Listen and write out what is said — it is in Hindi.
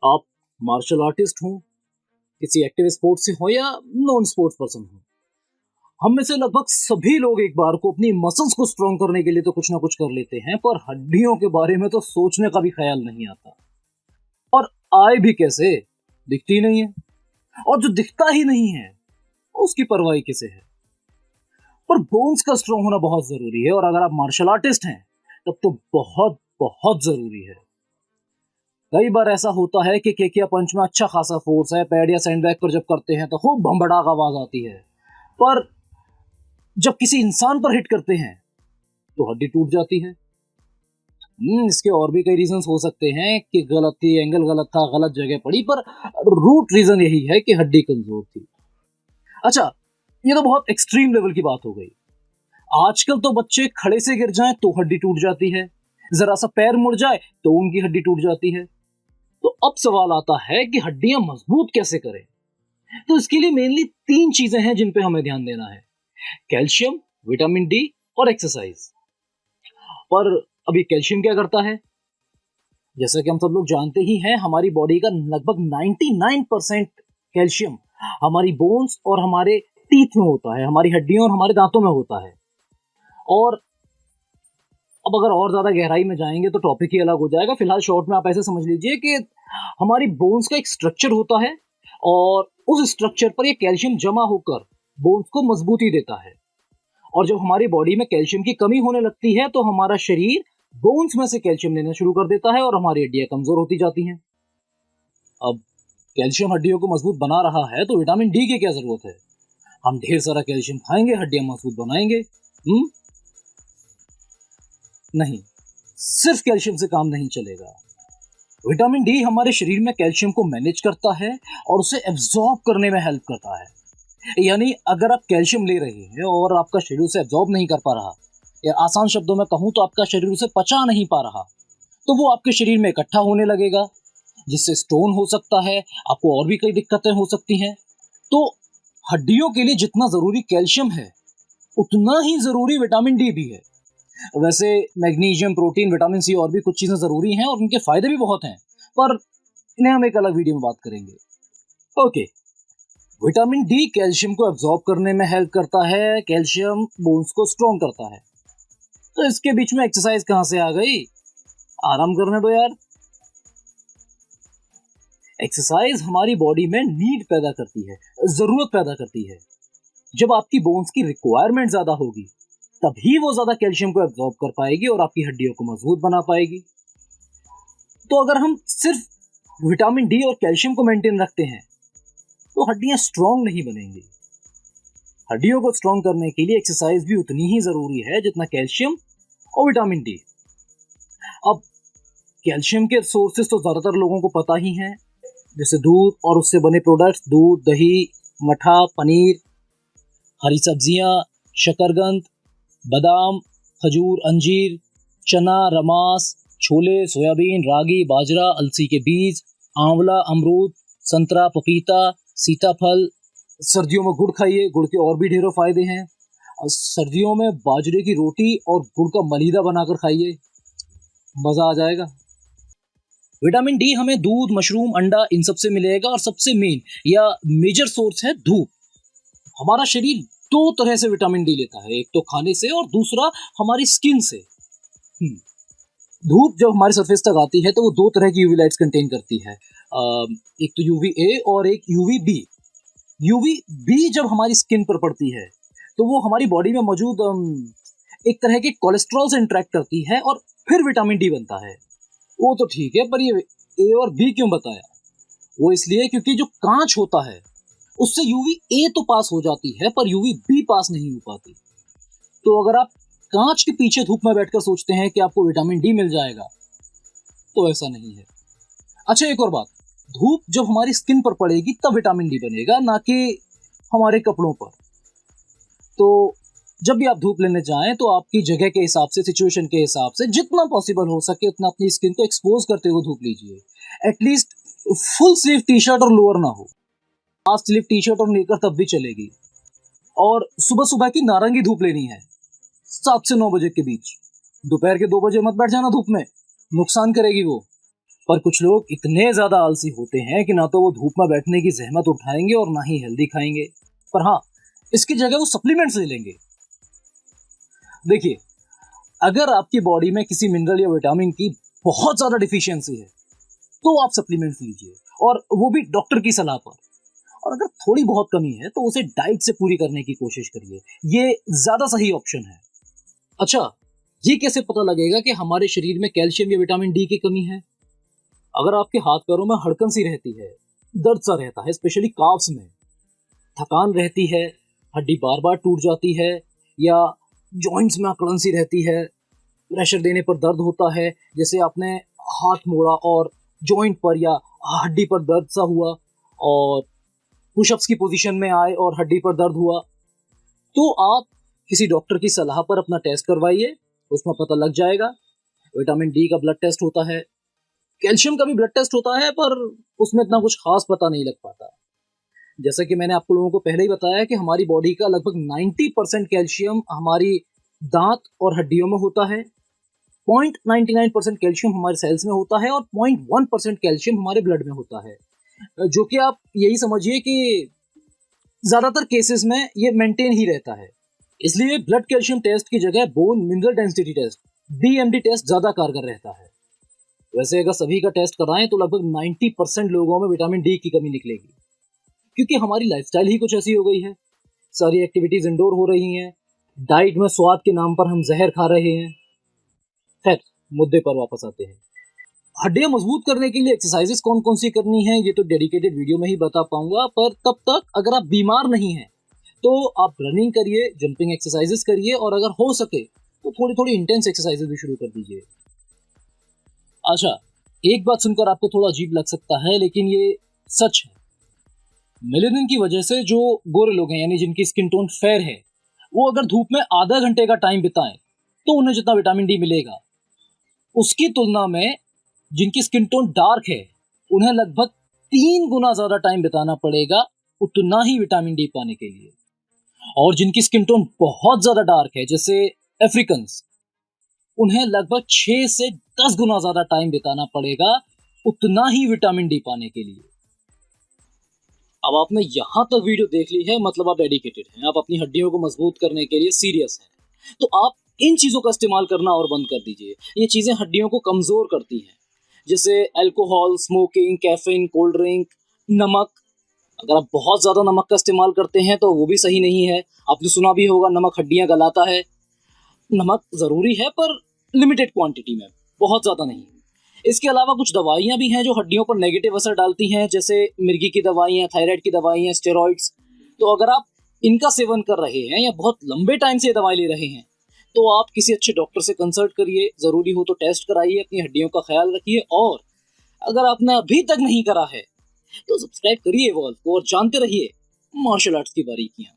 आप मार्शल आर्टिस्ट हो, किसी एक्टिव स्पोर्ट से हो या नॉन स्पोर्ट्स पर्सन हो, हम में से लगभग सभी लोग एक बार को अपनी मसल्स को स्ट्रॉन्ग करने के लिए तो कुछ ना कुछ कर लेते हैं, पर हड्डियों के बारे में तो सोचने का भी ख्याल नहीं आता। और आए भी कैसे, दिखती नहीं है, और जो दिखता ही नहीं है उसकी परवाही किसे है। पर बोन्स का स्ट्रॉन्ग होना बहुत जरूरी है, और अगर आप मार्शल आर्टिस्ट हैं तब तो बहुत बहुत जरूरी है। कई बार ऐसा होता है कि किक या पंच में अच्छा खासा फोर्स है, पैड या सैंडबैग पर जब करते हैं तो खूब भंबड़ाक आवाज आती है, पर जब किसी इंसान पर हिट करते हैं तो हड्डी टूट जाती है। इसके और भी कई रीजंस हो सकते हैं कि गलत थी, एंगल गलत था, गलत जगह पड़ी, पर रूट रीजन यही है कि हड्डी कमजोर थी। अच्छा, ये तो बहुत एक्सट्रीम लेवल की बात हो गई। आजकल तो बच्चे खड़े से गिर जाएं तो हड्डी टूट जाती है, जरा सा पैर मुड़ जाए तो उनकी हड्डी टूट जाती है। तो अब सवाल आता है कि हड्डियां मजबूत कैसे करें। तो इसके लिए मेनली 3 चीजें हैं जिन पे हमें ध्यान देना है: कैल्शियम, विटामिन डी और एक्सरसाइज। पर अभी कैल्शियम क्या करता है? जैसा कि हम सब लोग जानते ही हैं, हमारी बॉडी का लगभग 99% कैल्शियम हमारी बोन्स और हमारे टीथ में होता है, हमारी हड्डियों और हमारे दांतों में होता है। और अब अगर और ज्यादा गहराई में जाएंगे तो टॉपिक ही अलग हो जाएगा। फिलहाल शॉर्ट में आप ऐसे समझ लीजिए कि हमारी बोन्स का एक स्ट्रक्चर होता है, और उस स्ट्रक्चर पर ये कैल्शियम जमा होकर बोन्स को मजबूती देता है। और जब हमारी बॉडी में कैल्शियम की कमी होने लगती है तो हमारा शरीर बोन्स में से कैल्शियम लेना शुरू कर देता है और हमारी हड्डियां कमजोर होती जाती हैं। अब कैल्शियम हड्डियों को मजबूत बना रहा है तो विटामिन डी की क्या जरूरत है? हम ढेर सारा कैल्शियम खाएंगे, हड्डियां मजबूत बनाएंगे? नहीं, सिर्फ कैल्शियम से काम नहीं चलेगा। विटामिन डी हमारे शरीर में कैल्शियम को मैनेज करता है और उसे एब्जॉर्ब करने में हेल्प करता है। यानी अगर आप कैल्शियम ले रहे हैं और आपका शरीर उसे एब्जॉर्ब नहीं कर पा रहा, या आसान शब्दों में कहूं तो आपका शरीर उसे पचा नहीं पा रहा, तो वो आपके शरीर में इकट्ठा होने लगेगा, जिससे स्टोन हो सकता है, आपको और भी कई दिक्कतें हो सकती हैं। तो हड्डियों के लिए जितना जरूरी कैल्शियम है, उतना ही जरूरी विटामिन डी भी है। वैसे मैग्नीशियम, प्रोटीन, विटामिन सी और भी कुछ चीजें जरूरी हैं और उनके फायदे भी बहुत हैं, पर इन्हें हम एक अलग वीडियो में बात करेंगे। ओके, विटामिन डी कैल्शियम को एब्जॉर्ब करने में हेल्प करता है, कैल्शियम बोन्स को स्ट्रॉन्ग करता है। तो इसके बीच में एक्सरसाइज कहां से आ गई? आराम करने दो यार। एक्सरसाइज हमारी बॉडी में नीड पैदा करती है, जरूरत पैदा करती है। जब आपकी बोन्स की रिक्वायरमेंट ज्यादा होगी तभी वो ज्यादा कैल्शियम को एब्जॉर्ब कर पाएगी और आपकी हड्डियों को मजबूत बना पाएगी। तो अगर हम सिर्फ विटामिन डी और कैल्शियम को मेंटेन रखते हैं तो हड्डियां स्ट्रॉन्ग नहीं बनेंगी। हड्डियों को स्ट्रॉन्ग करने के लिए एक्सरसाइज भी उतनी ही जरूरी है जितना कैल्शियम और विटामिन डी। अब कैल्शियम के सोर्सेस तो ज्यादातर लोगों को पता ही हैं, जैसे दूध और उससे बने प्रोडक्ट्स, दूध, दही, मठा, पनीर, हरी सब्जियां, शकरकंद, बादाम, खजूर, अंजीर, चना, रमास, छोले, सोयाबीन, रागी, बाजरा, अलसी के बीज, आंवला, अमरूद, संतरा, पपीता, सीताफल। सर्दियों में गुड़ खाइए, गुड़ के और भी ढेरों फायदे हैं। और सर्दियों में बाजरे की रोटी और गुड़ का मलीदा बनाकर खाइए, मजा आ जाएगा। विटामिन डी हमें दूध, मशरूम, अंडा, इन सब से मिलेगा, और सबसे मेन या मेजर सोर्स है धूप। हमारा शरीर 2 तरह से विटामिन डी लेता है, एक तो खाने से और दूसरा हमारी स्किन से। धूप जब हमारे सरफेस तक आती है तो वो 2 तरह की यूवी लाइट्स कंटेन करती है, एक तो यूवी ए और एक यूवी बी। यूवी बी जब हमारी स्किन पर पड़ती है तो वो हमारी बॉडी में मौजूद एक तरह के कोलेस्ट्रॉल से इंटरेक्ट करती है और फिर विटामिन डी बनता है। वो तो ठीक है, पर ये ए और बी क्यों बताया? वो इसलिए क्योंकि जो कांच होता है उससे यूवी ए तो पास हो जाती है पर यूवी बी पास नहीं हो पाती। तो अगर आप कांच के पीछे धूप में बैठकर सोचते हैं कि आपको विटामिन डी मिल जाएगा, तो ऐसा नहीं है। अच्छा, एक और बात, धूप जब हमारी स्किन पर पड़ेगी तब विटामिन डी बनेगा, ना कि हमारे कपड़ों पर। तो जब भी आप धूप लेने जाएं तो आपकी जगह के हिसाब से, सिचुएशन के हिसाब से जितना पॉसिबल हो सके उतना अपनी स्किन को एक्सपोज करते हुए धूप लीजिए। At least full sleeve T shirt और लोअर ना हो, हाफ स्लीव टी शर्ट और नेकर तब भी चलेगी। और सुबह सुबह की नारंगी धूप लेनी है 7 से 9 बजे के बीच। दोपहर के 2 बजे मत बैठ जाना धूप में, नुकसान करेगी वो। पर कुछ लोग इतने ज्यादा आलसी होते हैं कि ना तो वो धूप में बैठने की जहमत उठाएंगे और ना ही हेल्दी खाएंगे, पर हाँ, इसकी जगह वो सप्लीमेंट्स ले लेंगे। देखिए, अगर आपकी बॉडी में किसी मिनरल या विटामिन की बहुत ज्यादा डिफिशियंसी है तो आप सप्लीमेंट्स लीजिए, और वो भी डॉक्टर की सलाह पर। और अगर थोड़ी बहुत कमी है तो उसे डाइट से पूरी करने की कोशिश करिए, ये ज्यादा सही ऑप्शन है। अच्छा, ये कैसे पता लगेगा कि हमारे शरीर में कैल्शियम या विटामिन डी की कमी है? अगर आपके हाथ पैरों में हड़कन सी रहती है, दर्द सा रहता है स्पेशली काफ्स में, थकान रहती है, हड्डी बार बार टूट जाती है, या जॉइंट्स में अकड़न सी रहती है, प्रेशर देने पर दर्द होता है, जैसे आपने हाथ मोड़ा और जॉइंट पर या हड्डी पर दर्द सा हुआ, और पुशअप्स की पोजीशन में आए और हड्डी पर दर्द हुआ, तो आप किसी डॉक्टर की सलाह पर अपना टेस्ट करवाइए, उसमें पता लग जाएगा। विटामिन डी का ब्लड टेस्ट होता है, कैल्शियम का भी ब्लड टेस्ट होता है, पर उसमें इतना कुछ खास पता नहीं लग पाता। जैसा कि मैंने आपको लोगों को पहले ही बताया कि हमारी बॉडी का लगभग 90% कैल्शियम हमारी दांत और हड्डियों में होता है, 0.99% कैल्शियम हमारे सेल्स में होता है, और 0.1% कैल्शियम हमारे ब्लड में होता है, जो कि आप यही समझिए कि ज्यादातर केसेस में ये मेंटेन ही रहता है। इसलिए ब्लड कैल्शियम टेस्ट की जगह bone mineral density test BMD test ज्यादा कारगर रहता है। वैसे अगर सभी का टेस्ट कराएं तो लगभग 90% लोगों में विटामिन डी की कमी निकलेगी, क्योंकि हमारी लाइफस्टाइल ही कुछ ऐसी हो गई है। सारी एक्टिविटीज इंडोर हो रही हैं, डाइट में स्वाद के नाम पर हम जहर खा रहे हैं। खैर, मुद्दे पर वापस आते हैं। हड्डियां मजबूत करने के लिए एक्सरसाइजेस कौन कौन सी करनी है ये तो डेडिकेटेड वीडियो में ही बता पाऊंगा, पर तब तक अगर आप बीमार नहीं हैं तो आप रनिंग करिए, जंपिंग एक्सरसाइजेस करिए, और अगर हो सके तो थोड़ी थोड़ी इंटेंस एक्सरसाइजेस भी शुरू कर दीजिए। अच्छा, एक बात सुनकर आपको थोड़ा अजीब लग सकता है, लेकिन ये सच है। मेलेनिन की वजह से जो गोरे लोग हैं, यानी जिनकी स्किन टोन फेयर है, वो अगर धूप में आधा घंटे का टाइम बिताएं तो उन्हें जितना विटामिन डी मिलेगा, उसकी तुलना में जिनकी स्किन टोन डार्क है उन्हें लगभग 3 गुना ज्यादा टाइम बिताना पड़ेगा उतना ही विटामिन डी पाने के लिए। और जिनकी स्किन टोन बहुत ज्यादा डार्क है, जैसे अफ्रीकन्स, उन्हें लगभग 6 से 10 गुना ज्यादा टाइम बिताना पड़ेगा उतना ही विटामिन डी पाने के लिए। अब आपने यहां तक वीडियो देख ली है, मतलब आप डेडिकेटेड हैं, आप अपनी हड्डियों को मजबूत करने के लिए सीरियस हैं। तो आप इन चीजों का इस्तेमाल करना और बंद कर दीजिए। ये चीजें हड्डियों को कमजोर करती हैं, जैसे alcohol, smoking, caffeine, cold drink, नमक। अगर आप बहुत ज्यादा नमक का इस्तेमाल करते हैं तो वो भी सही नहीं है। आपने सुना भी होगा, नमक हड्डियां गलाता है। नमक जरूरी है, पर लिमिटेड क्वांटिटी में, बहुत ज्यादा नहीं। इसके अलावा कुछ दवाइयां भी हैं जो हड्डियों पर नेगेटिव असर डालती हैं, जैसे मिर्गी की दवाइयां, थायराइड की दवाइयां, स्टेरॉइड्स। तो अगर आप इनका सेवन कर रहे हैं या बहुत लंबे टाइम से दवाई ले रहे हैं तो आप किसी अच्छे डॉक्टर से कंसल्ट करिए, जरूरी हो तो टेस्ट कराइए, अपनी हड्डियों का ख्याल रखिए। और अगर आपने अभी तक नहीं करा है तो सब्सक्राइब करिए इवॉल्व को और जानते रहिए मार्शल आर्ट्स की बारीकियां।